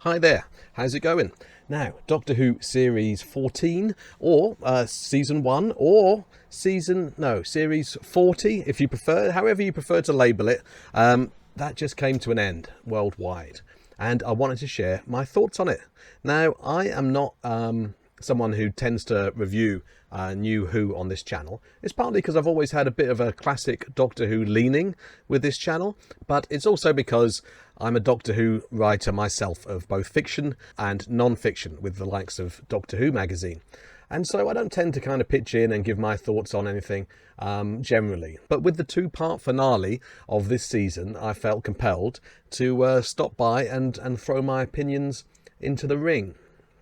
Hi there, how's it going? Now, Doctor Who Series 14, or Season 1, or Series 40, if you prefer, however you prefer to label it, that just came to an end worldwide. And I wanted to share my thoughts on it. Now, I am not someone who tends to review New Who on this channel. It's partly because I've always had a bit of a classic Doctor Who leaning with this channel, but it's also because I'm a Doctor Who writer myself of both fiction and non-fiction with the likes of Doctor Who magazine. And so I don't tend to kind of pitch in and give my thoughts on anything generally. But with the two-part finale of this season, I felt compelled to stop by and throw my opinions into the ring.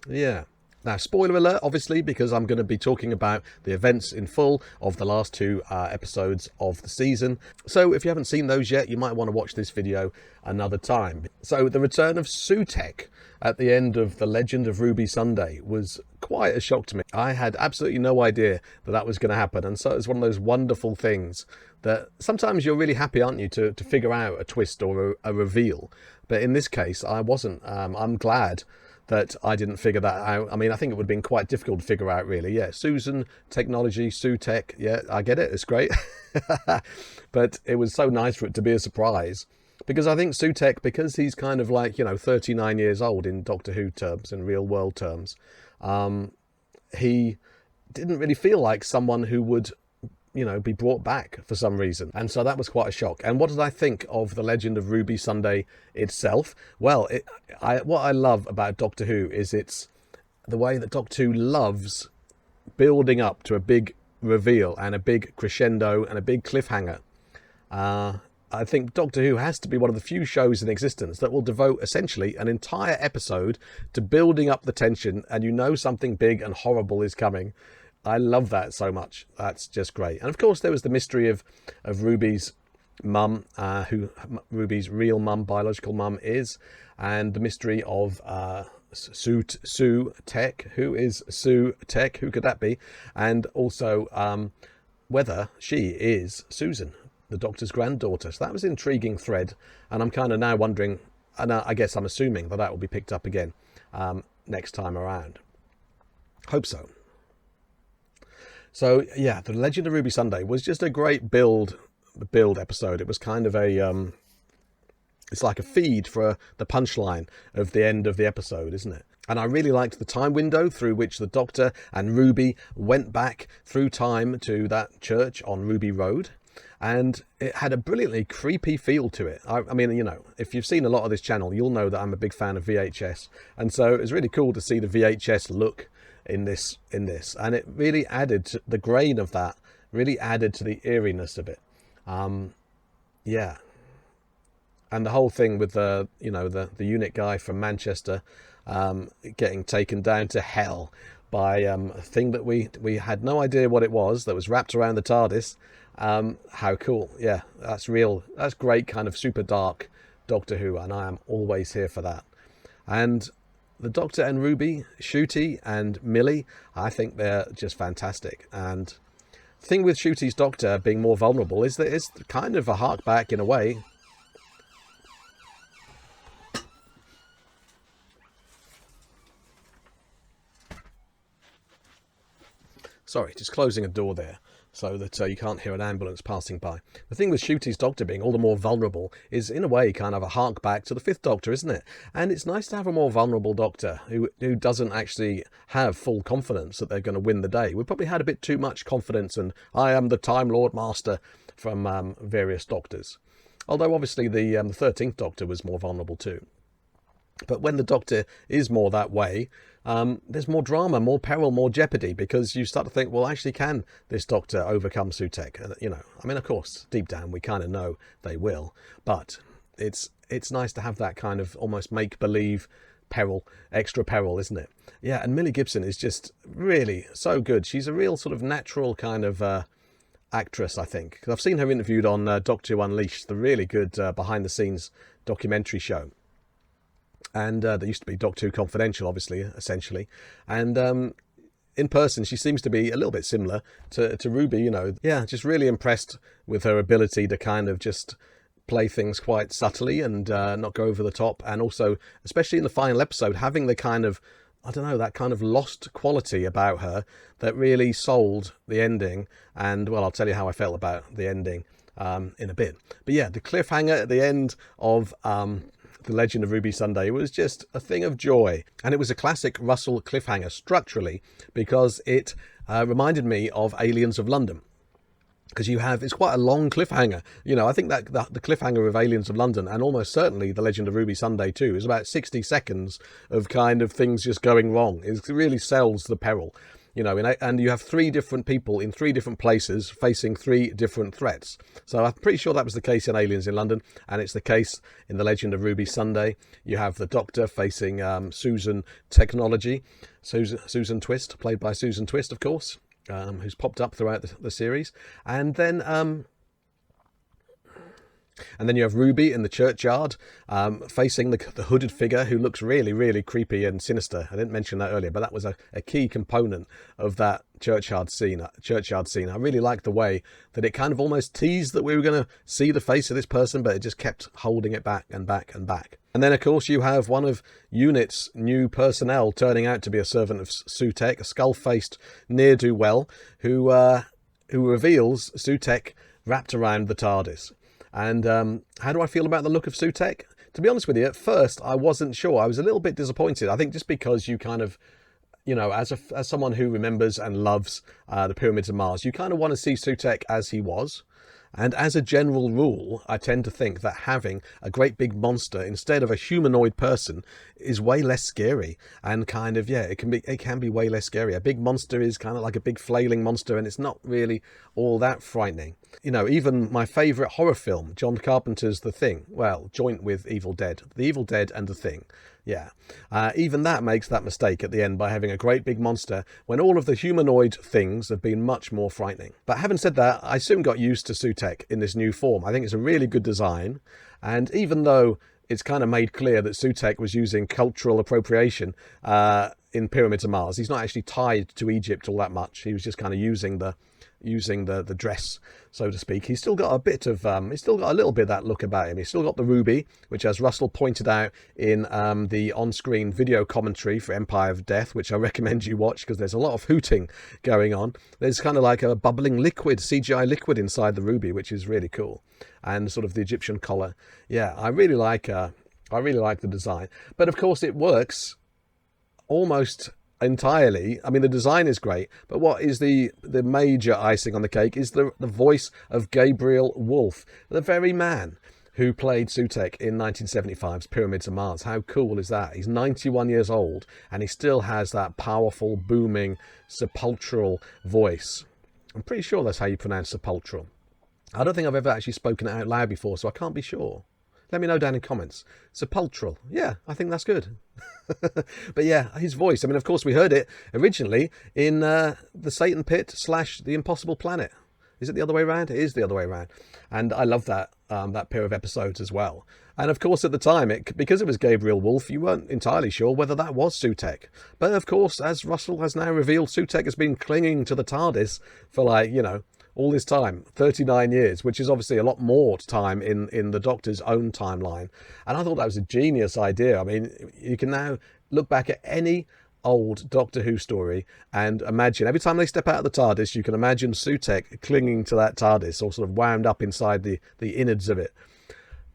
Yeah. Now, spoiler alert, obviously, because I'm going to be talking about the events in full of the last two episodes of the season. So if you haven't seen those yet, you might want to watch this video another time. So the return of Sutekh at the end of The Legend of Ruby Sunday was quite a shock to me. I had absolutely no idea that that was going to happen. And so it's one of those wonderful things that sometimes you're really happy, aren't you, to figure out a twist or a reveal. But in this case, I wasn't. I'm glad that I didn't figure that out. I mean, I think it would have been quite difficult to figure out, really. Yeah, Susan, technology, Sutekh, yeah, I get it, it's great. But it was so nice for it to be a surprise. Because I think Sutekh, because he's kind of like, 39 years old in Doctor Who terms, in real world terms, he didn't really feel like someone who would be brought back for some reason. And so that was quite a shock. And what did I think of The Legend of Ruby Sunday itself? Well, what I love about Doctor Who is it's the way that Doctor Who loves building up to a big reveal and a big crescendo and a big cliffhanger. I think Doctor Who has to be one of the few shows in existence that will devote essentially an entire episode to building up the tension, and something big and horrible is coming. I love that so much. That's just great. And of course, there was the mystery of Ruby's mum, who Ruby's real mum, biological mum is, and the mystery of Sutekh. Who is Sutekh? Who could that be? And also whether she is Susan, the Doctor's granddaughter. So that was an intriguing thread. And I'm kind of now wondering, and I guess I'm assuming that will be picked up again next time around. Hope so. So yeah, The Legend of Ruby Sunday was just a great build episode. It was kind of it's like a feed for the punchline of the end of the episode, isn't it? And I really liked the time window through which the Doctor and Ruby went back through time to that church on Ruby Road. And it had a brilliantly creepy feel to it. I mean, if you've seen a lot of this channel, you'll know that I'm a big fan of VHS. And so it was really cool to see the VHS look in this, and it really added to the grain of that, really added to the eeriness of it. Yeah. And the whole thing with the unit guy from Manchester getting taken down to hell by a thing that we had no idea what it was, that was wrapped around the TARDIS. How cool. Yeah, that's great kind of super dark Doctor Who, and I am always here for that. And the Doctor and Ruby, Ncuti and Millie, I think they're just fantastic. And the thing with Ncuti's Doctor being more vulnerable is that it's kind of a hark back in a way. Sorry, just closing a door there so that you can't hear an ambulance passing by. The thing with Ncuti's Doctor being all the more vulnerable is, in a way, kind of a hark back to the Fifth Doctor, isn't it? And it's nice to have a more vulnerable Doctor who doesn't actually have full confidence that they're going to win the day. We probably had a bit too much confidence and I am the Time Lord Master from various Doctors. Although, obviously, the 13th Doctor was more vulnerable too. But when the Doctor is more that way, there's more drama, more peril, more jeopardy, because you start to think, well, actually, can this Doctor overcome Sutekh? I mean, of course, deep down, we kind of know they will, but it's nice to have that kind of almost make-believe peril, extra peril, isn't it? Yeah, and Millie Gibson is just really so good. She's a real sort of natural kind of actress, I think. I've seen her interviewed on Doctor Who Unleashed, the really good behind-the-scenes documentary show. And there used to be Doctor Who Confidential, obviously, essentially. And in person, she seems to be a little bit similar to Ruby, Yeah, just really impressed with her ability to kind of just play things quite subtly and not go over the top, and also, especially in the final episode, having the kind of, I don't know, that kind of lost quality about her that really sold the ending. And, well, I'll tell you how I felt about the ending in a bit. But yeah, the cliffhanger at the end of The Legend of Ruby Sunday was just a thing of joy. And it was a classic Russell cliffhanger structurally, because it reminded me of Aliens of London. Because it's quite a long cliffhanger. You know, I think that the cliffhanger of Aliens of London, and almost certainly The Legend of Ruby Sunday too, is about 60 seconds of kind of things just going wrong. It really sells the peril. You know, and you have 3 different people in 3 different places facing 3 different threats. So I'm pretty sure that was the case in Aliens in London, and it's the case in The Legend of Ruby Sunday. You have the Doctor facing Susan Technology, Susan Twist, played by Susan Twist, of course, who's popped up throughout the series. And then you have Ruby in the churchyard facing the hooded figure who looks really, really creepy and sinister. I didn't mention that earlier, but that was a key component of that churchyard scene. I really liked the way that it kind of almost teased that we were going to see the face of this person, but it just kept holding it back and back and back. And then, of course, you have one of UNIT's new personnel turning out to be a servant of Sutekh, a skull-faced ne'er-do-well who reveals Sutekh wrapped around the TARDIS. And how do I feel about the look of Sutekh? To be honest with you, at first I wasn't sure. I was a little bit disappointed. I think just because you kind of, you know, as someone who remembers and loves the Pyramids of Mars, you kind of want to see Sutekh as he was. And as a general rule, I tend to think that having a great big monster instead of a humanoid person is way less scary. And kind of, yeah, it can be way less scary. A big monster is kind of like a big flailing monster, and it's not really all that frightening. You know, even my favourite horror film, John Carpenter's The Thing, well, joint with Evil Dead, The Evil Dead and The Thing. Yeah, even that makes that mistake at the end by having a great big monster when all of the humanoid things have been much more frightening. But having said that, I soon got used to Sutekh in this new form. I think it's a really good design. And even though it's kind of made clear that Sutekh was using cultural appropriation in Pyramids of Mars, he's not actually tied to Egypt all that much. He was just kind of using the dress, so to speak. He's still got a bit of he's still got a little bit of that look about him. He's still got the ruby, which, as Russell pointed out in the on-screen video commentary for Empire of Death, which I recommend you watch because there's a lot of hooting going on. There's kind of like a bubbling liquid, CGI liquid inside the ruby, which is really cool. And sort of the Egyptian collar. Yeah, I really like the design. But of course it works almost entirely. I mean, the design is great, but what is the major icing on the cake is the voice of Gabriel Wolf, the very man who played Sutekh in 1975's Pyramids of Mars. How cool is that? He's 91 years old and he still has that powerful, booming, sepulchral voice. I'm pretty sure that's how you pronounce sepulchral. I don't think I've ever actually spoken it out loud before, so I can't be sure. Let me know down in comments. Sepulchral. Yeah, I think that's good. But yeah, his voice. I mean, of course, we heard it originally in the Satan Pit / The Impossible Planet. Is it the other way around? It is the other way around. And I love that pair of episodes as well. And of course, at the time, because it was Gabriel Wolf, you weren't entirely sure whether that was Sutekh. But of course, as Russell has now revealed, Sutekh has been clinging to the TARDIS for, like, you know, all this time, 39 years, which is obviously a lot more time in the Doctor's own timeline. And I thought that was a genius idea. I mean, you can now look back at any old Doctor Who story and imagine, every time they step out of the TARDIS, you can imagine Sutekh clinging to that TARDIS or sort of wound up inside the innards of it.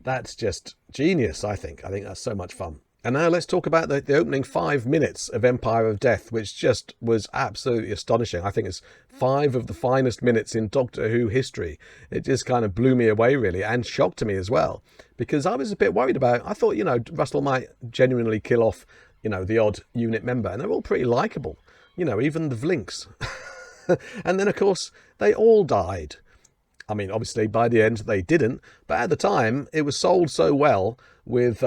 That's just genius, I think. I think that's so much fun. And now let's talk about the opening 5 minutes of Empire of Death, which just was absolutely astonishing. I think it's 5 of the finest minutes in Doctor Who history. It just kind of blew me away, really, and shocked me as well, because I was a bit worried about, I thought, you know, Russell might genuinely kill off, you know, the odd unit member, and they're all pretty likeable, you know, even the Vlinks. And then, of course, they all died. I mean, obviously, by the end, they didn't. But at the time, it was sold so well with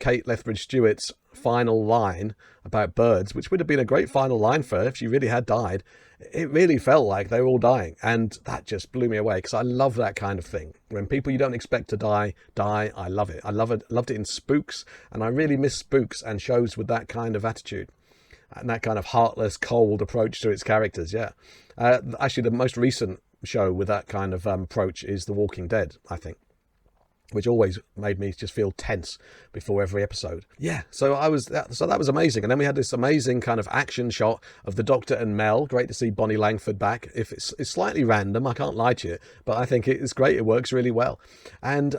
Kate Lethbridge-Stewart's final line about birds, which would have been a great final line for her if she really had died. It really felt like they were all dying. And that just blew me away, because I love that kind of thing. When people you don't expect to die, I love it. I love it. Loved it in Spooks. And I really miss Spooks and shows with that kind of attitude. And that kind of heartless, cold approach to its characters, yeah. Actually, the most recent show with that kind of approach is The Walking Dead, I think. which always made me just feel tense before every episode. Yeah, so that was amazing. And then we had this amazing kind of action shot of the Doctor and Mel. Great to see Bonnie Langford back. If it's slightly random, I can't lie to you, but I think it's great. It works really well. And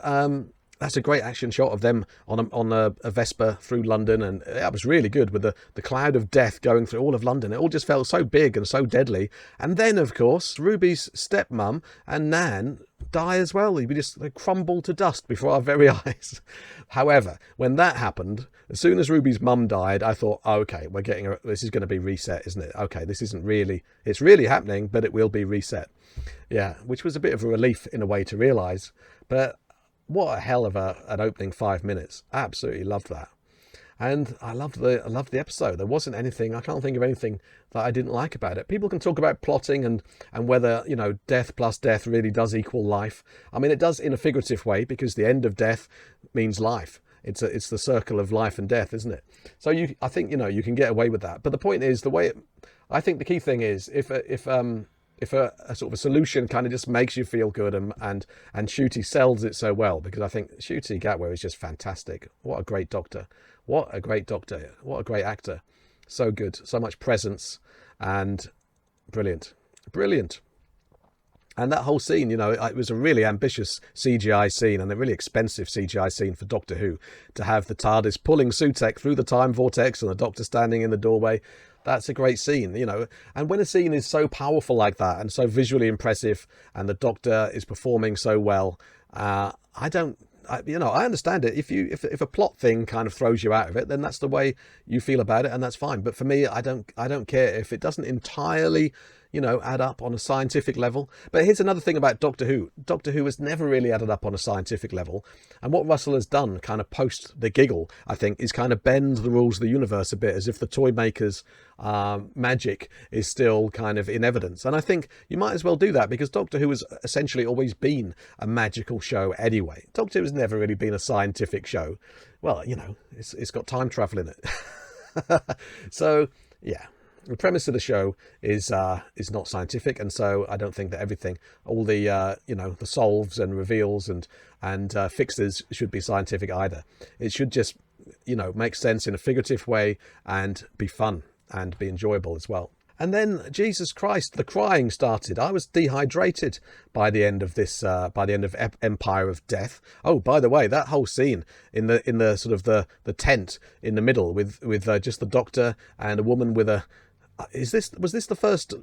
that's a great action shot of them on a Vespa through London, and that was really good with the cloud of death going through all of London. It all just felt so big and so deadly. And then, of course, Ruby's stepmum and Nan die as well. They just crumble to dust before our very eyes. However, when that happened, as soon as Ruby's mum died, I thought, oh, okay, this is going to be reset, isn't it? Okay, it's really happening, but it will be reset. Yeah, which was a bit of a relief in a way to realise. But what a hell of an opening 5 minutes. Absolutely loved that. And I loved the episode. There wasn't anything, I can't think of anything that I didn't like about it. People can talk about plotting and whether, death plus death really does equal life. I mean, it does in a figurative way, because the end of death means life. It's the circle of life and death, isn't it? So I think, you can get away with that. But the point is, I think the key thing is if a sort of a solution kind of just makes you feel good, and Ncuti sells it so well, because I think Ncuti Gatwa is just fantastic. What a great Doctor. What a great Doctor. What a great actor. So good. So much presence, and brilliant. Brilliant. And that whole scene, it was a really ambitious CGI scene, and a really expensive CGI scene for Doctor Who, to have the TARDIS pulling Sutekh through the time vortex and the Doctor standing in the doorway. That's a great scene, and when a scene is so powerful like that and so visually impressive, and the Doctor is performing so well, I understand it. If a plot thing kind of throws you out of it, then that's the way you feel about it, and that's fine. But for me, I don't care if it doesn't entirely, add up on a scientific level. But here's another thing about Doctor Who. Doctor Who has never really added up on a scientific level. And what Russell has done, kind of post the giggle, I think, is kind of bend the rules of the universe a bit, as if the toy maker's magic is still kind of in evidence. And I think you might as well do that, because Doctor Who has essentially always been a magical show anyway. Doctor Who has never really been a scientific show. Well, it's got time travel in it. So, yeah. The premise of the show is not scientific, and so I don't think that everything, all the the solves and reveals and fixes should be scientific either. It should just make sense in a figurative way and be fun and be enjoyable as well. And then, Jesus Christ, the crying started. I was dehydrated by the end of this, by the end of Empire of Death. Oh, by the way, that whole scene in the sort of the tent in the middle with just the Doctor and a woman with a.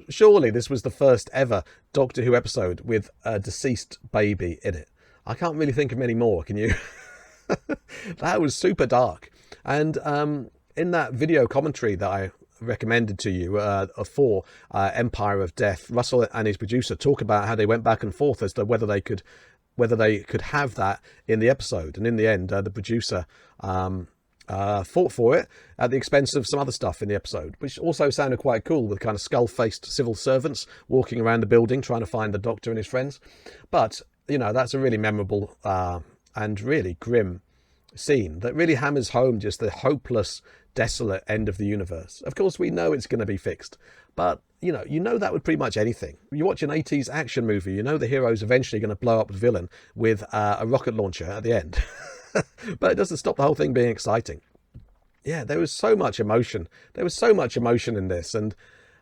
Surely this was the first ever Doctor Who episode with a deceased baby in it. I can't really think of many more, can you? That was super dark. And in that video commentary that I recommended to you for Empire of Death, Russell and his producer talk about how they went back and forth as to whether they could have that in the episode. And in the end, the producer fought for it at the expense of some other stuff in the episode, which also sounded quite cool, with kind of skull-faced civil servants walking around the building trying to find the Doctor and his friends. But that's a really memorable and really grim scene that really hammers home just the hopeless, desolate end of the universe. Of course, we know it's going to be fixed, but you know that with pretty much anything. You watch an 80s action movie, the hero's eventually going to blow up the villain with a rocket launcher at the end. But it doesn't stop the whole thing being exciting. Yeah, there was so much emotion. There was so much emotion in this, and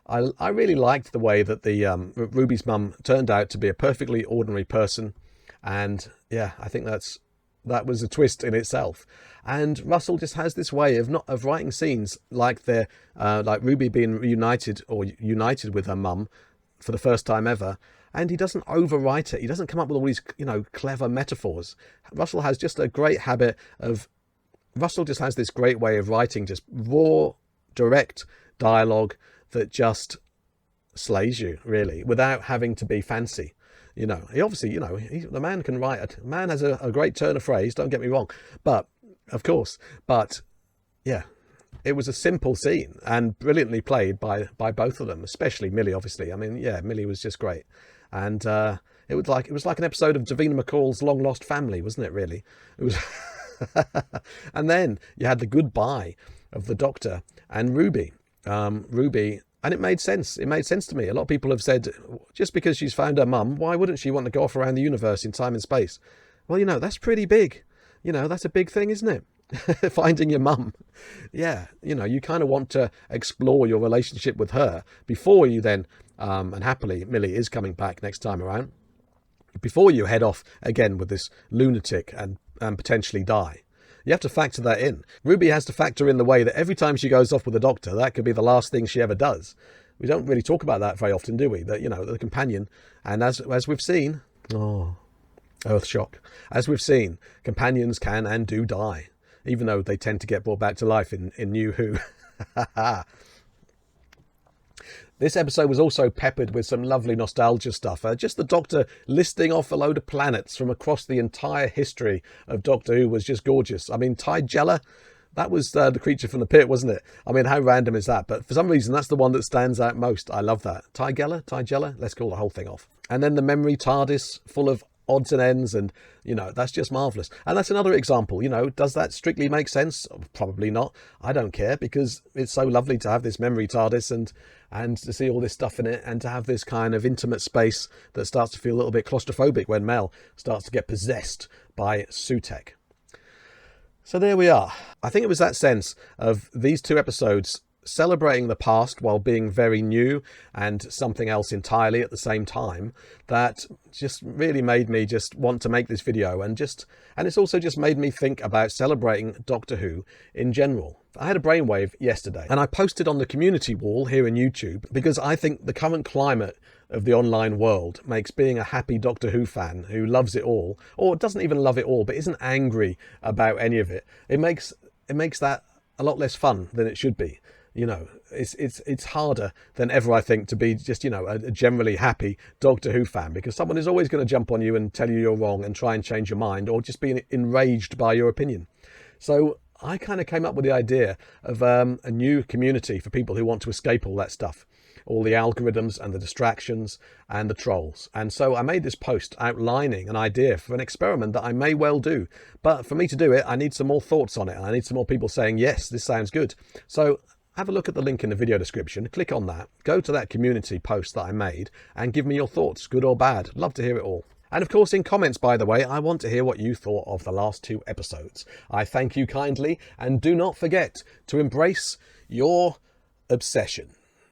I really liked the way that the Ruby's mum turned out to be a perfectly ordinary person, and yeah, I think that was a twist in itself. And Russell just has this way of writing scenes like like Ruby being reunited or united with her mum for the first time ever. And he doesn't overwrite it. He doesn't come up with all these, clever metaphors. Russell has just a great habit of... Russell just has this great way of writing just raw, direct dialogue that just slays you, really, without having to be fancy. He obviously, the man can write. A man has a great turn of phrase, don't get me wrong. But, of course, yeah. It was a simple scene and brilliantly played by both of them, especially Millie, obviously. I mean, yeah, Millie was just great. And it was like an episode of Davina McCall's Long Lost Family, wasn't it, really? It was. And then you had the goodbye of the Doctor and Ruby. Ruby, and it made sense. It made sense to me. A lot of people have said, just because she's found her mum, why wouldn't she want to go off around the universe in time and space? Well, that's pretty big. That's a big thing, isn't it? Finding your mum. Yeah, you kind of want to explore your relationship with her before you then, and happily Millie is coming back next time around, before you head off again with this lunatic and potentially die. You have to factor that in. Ruby has to factor in the way that every time she goes off with the Doctor, that could be the last thing she ever does. We don't really talk about that very often, do we? That, the companion, and as we've seen, Earth shock. As we've seen, companions can and do die, even though they tend to get brought back to life in New Who. This episode was also peppered with some lovely nostalgia stuff. Just the Doctor listing off a load of planets from across the entire history of Doctor Who was just gorgeous. I mean, Tigella, that was the creature from the pit, wasn't it? I mean, how random is that? But for some reason, that's the one that stands out most. I love that. Tigella, let's call the whole thing off. And then the memory TARDIS full of odds and ends, and that's just marvelous. And that's another example. Does that strictly make sense? Probably not. I don't care, because it's so lovely to have this memory TARDIS and to see all this stuff in it, and to have this kind of intimate space that starts to feel a little bit claustrophobic when Mel starts to get possessed by Sutekh. So there we are. I think it was that sense of these two episodes celebrating the past while being very new and something else entirely at the same time that just really made me just want to make this video, and it's also just made me think about celebrating Doctor Who in general. I had a brainwave yesterday and I posted on the community wall here in YouTube, because I think the current climate of the online world makes being a happy Doctor Who fan who loves it all, or doesn't even love it all but isn't angry about any of it, it makes that a lot less fun than it should be. It's harder than ever, I think, to be just, a generally happy Doctor Who fan, because someone is always going to jump on you and tell you you're wrong and try and change your mind, or just be enraged by your opinion. So I kind of came up with the idea of a new community for people who want to escape all that stuff, all the algorithms and the distractions and the trolls. And so I made this post outlining an idea for an experiment that I may well do. But for me to do it, I need some more thoughts on it. I need some more people saying, yes, this sounds good. So have a look at the link in the video description, click on that, go to that community post that I made, and give me your thoughts, good or bad. Love to hear it all. And of course, in comments, by the way, I want to hear what you thought of the last two episodes. I thank you kindly, and do not forget to embrace your obsession.